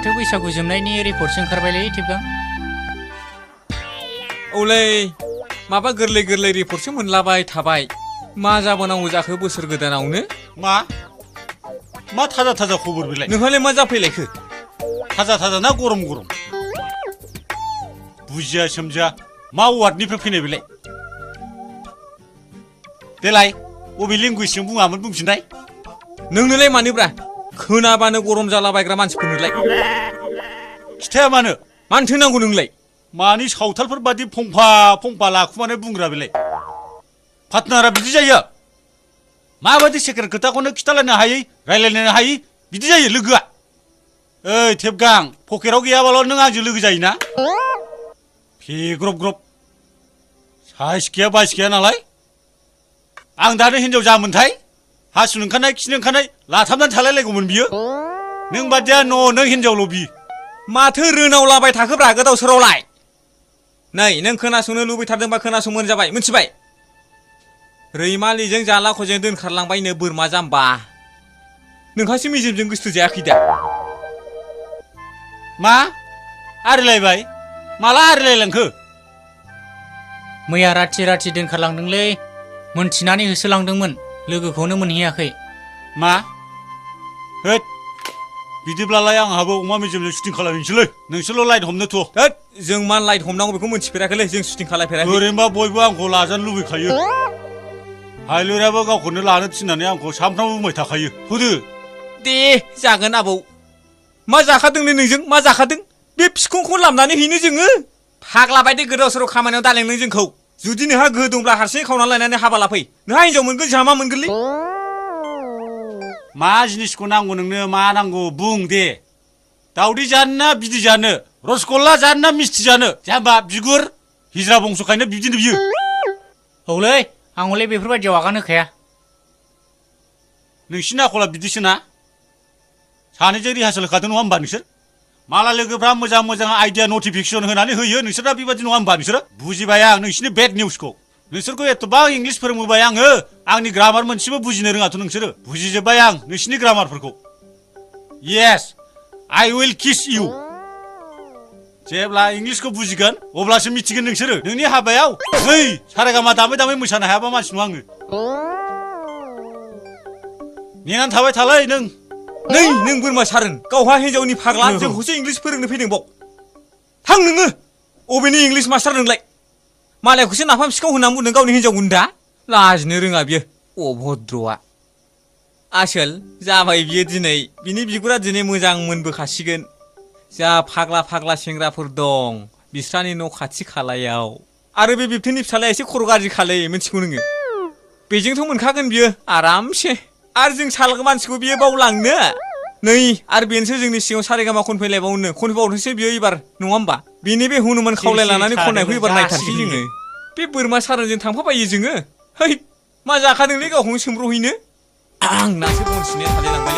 माथो बैसागु जोबनायनि रिपर्टसो ओंखारबायलै टिपगां। औलै माबा गोरलै गोरलै रिपर्टसो मोनलाबाय थाबाय। मा जाबोनांगौ जाखो बोसोर गोदानावनो? मा थाजा थाजा खबर बेलाय? नोंहालाय मा जाफैलायखो? थाजा थाजा ना गरम गरम? बुजिया सोमजिया मा वार्डनिफ्राय फैनाय बेलाय? देलाय बबे लेंगुवेजजों बुङामोन बुंफिननाय? नोंनोलाय मानोब्रा? खोनाबानो गरम जालाबायग्रा मानसिफोरनोलाय। खिथाया मानो? मानोथो नांगौ नोंलाय? मानि सावथालफोर बादि फंफा फंफा लाखुमानाय बुंग्रा बेलाय? पार्टनारा बिदि जायो? माबादि सेकेन्ड खोथाखौनो खिथालायनो हायै रायलायनो हायै बिदि जायो लोगोआ? ओइ टेपगां, पकेटाव गैयाबाल' नों आंजों लोगो जायोना? फेग्रब ग्रब साइस गैया बाइस गैया नालाय? आं दानो हिनजाव जामोनथाय हासुनो ओंखारनाय खिनो ओंखारनाय लाथाबनानै थालायलायगौमोन बियो। नों बादिया नों हिनजावल' बि। माथो रोनावलाबाय थाखोब्रा गोदाव सोरावलाय? नै नों खोनासंनो लुबैथारदोंबा खोनासंबानो जाबाय, मिथिबाय? रैमालिजों जालाख'जों दोनखारलांबायनो बोरमा जाम्बा। नोंहासो मेजेमजों गोसथो जायाखै दा? मा? आरिलायबाय? माला आरिलायलांखो? मैया राथि दोनखारलांदोंलै। मोनथिनानै होसोलांदोंमोन, लोगोखौनो मोनहैयाखै। मा? होद बिदिब्लालाय आंहाबो अमा मेजेमजों शुटिं खालामहैनोसैलै। नोंसोरल' लाइट हमनो थ'। होद जों मा लाइट हमनांगौ बेखौ मिथिफेराखैलै, जों शुटिं खालामफेराखै। ओरैनोबा बयबो आंखौ लाजानो लुबैखायो। हायलुराबो गावखौनो लानो थिननानै आंखौ सानफ्रामबो बुंबाय थाखायो। थुदो। दे जागोन आबौ। मा जाखादोंनो नोंजों? मा जाखादों? बे फिखंखौ लामनानै हैनो जोङो? फाग्ला बायदि गोदाव सोराव खामानियाव दालें नों जोंखौ। जुदि नोंहा गोहो दंब्ला हारसिङै खावनानै लायनानै हाबा लाफै। नोंहा हिनजाव मोनगोन, जोंहा मा मोनगोनलै? मा जिनिसखौ नांगौ नोंनो? मा नांगौ बुं दे। दावदै जानो ना बिदै जानो? रसगल्ला जानो ना मिस्थि जानो? जाम्बा बिगुर हिजरा बंस'खायनो बिदिनो बियो। औलै आं हले बेफोरबायदियाव आगान होखाया। नोंसिनि आखला बिदिसो ना? सानैजों रिहार्सेल होखादों नङा होमबा नोंसोर? माला लोगोफ्रा मोजां मोजां आइडिया नटिफिकेसन होनानै होयो, नोंसोरना बेबादि नङा होमबा नोंसोरो? बुजिबाय आं नोंसिनि बेड निउसखौ। नोंसोरखौ एथ'बां इंलिस फोरोंबोबाय आङो, आंनि ग्रामार मोनसेबो बुजिनो रोङाथ' नोंसोरो। बुजिजोब्बाय आं नोंसिनि ग्रामारफोरखौ। येस आइ उइल किस इउ। जेब्ला इंलिसखौ बुजिगोन अब्लासो मिथिगोन नोंसोरो। नोंनि हाबायाव नै सारेगामा दामै दामै मोसानो हायाबा मानसि नङा आङो। नेनानै थाबाय थालाय नों। नै नों बोरमा सारोन, गावहा हिनजावनि फाग्ला, जोंखौसो इंलिस फोरोंनो फैदों बाव। थां नोङो। अबेनि इंलिस मास्टार नोंलाय? मालायखौसो नाफाम सिखाव होननानै बुंदों गावनि हिनजाव गुन्दा। लाजिनो रोङा बियो अभद्रआ। आसोल जाबाय बियो दिनै, बिनि बिगुरा दिनै मोजां मोनबोखासिगोन। जा फाग्ला फाग्ला सेंग्राफोर दं बिस्रानि न' खाथि खालायाव। आरो बे बिबथैनि फिसालाया एसे खर' गाज्रि खालै, मिथिगौ नोङो? बेजोंथ' मोनखागोन बियो आरामसे। आरो जों सालगा मानसिखौ बियो बावलांनो? नै आरो बेनोसो जोंनि सिगाङाव सारेगामा खनफैलायबावनो बियो एबार नङा होमबा? बेनि बे हनुमान खावलाय लानानै खननायखौ एबार नायथारसै जोङो। बे बोरमा सारोनजों थांफाबायो जोङो। है मा जाखादोंलै गावखौनो सोंब्रहैनो? आं नासो बनसिनाया थालायलांबाय।